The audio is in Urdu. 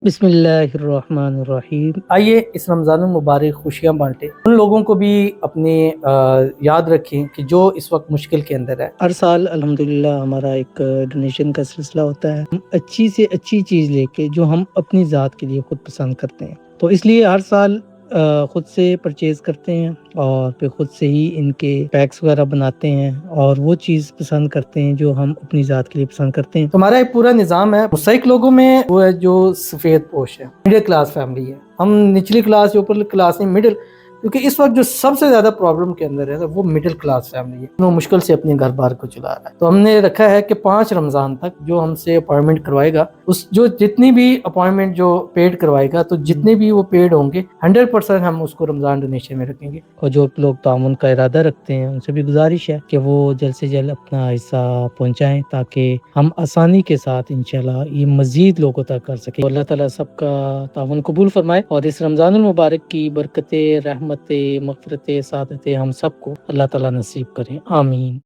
بسم اللہ الرحمن الرحیم۔ آئیے اس رمضان المبارک خوشیاں بانٹیں، ان لوگوں کو بھی اپنی یاد رکھیں کہ جو اس وقت مشکل کے اندر ہے۔ ہر سال الحمدللہ ہمارا ایک ڈونیشن کا سلسلہ ہوتا ہے، ہم اچھی سے اچھی چیز لے کے جو ہم اپنی ذات کے لیے خود پسند کرتے ہیں، تو اس لیے ہر سال خود سے پرچیز کرتے ہیں اور پھر خود سے ہی ان کے پیکس وغیرہ بناتے ہیں اور وہ چیز پسند کرتے ہیں جو ہم اپنی ذات کے لیے پسند کرتے ہیں۔ ہمارا ایک پورا نظام ہے، مستحق لوگوں میں وہ ہے جو سفید پوش ہے، مڈل کلاس فیملی ہے۔ ہم نچلی کلاس یا اوپر کلاس نہیں، مڈل، کیونکہ اس وقت جو سب سے زیادہ پرابلم کے اندر ہے وہ مڈل کلاس فیملی ہے، وہ مشکل سے اپنے گھر بار کو چلا رہا ہے۔ تو ہم نے رکھا ہے کہ 5 رمضان تک جو ہم سے اپوائنٹمنٹ کروائے گا، اس جو جتنی بھی اپوائنٹمنٹ جو پیڈ کروائے گا، تو جتنے بھی وہ پیڈ ہوں گے 100% ہم اس کو رمضان ڈونیشن میں رکھیں گے۔ اور جو لوگ تعاون کا ارادہ رکھتے ہیں ان سے بھی گزارش ہے کہ وہ جلد سے جلد اپنا حصہ پہنچائیں تاکہ ہم آسانی کے ساتھ انشاءاللہ یہ مزید لوگوں تک کر سکیں۔ اللہ تعالیٰ سب کا تعاون قبول فرمائے اور اس رمضان المبارک کی برکتیں، رحمتیں، مغفرتیں، سعادتیں ہم سب کو اللہ تعالیٰ نصیب کریں، آمین۔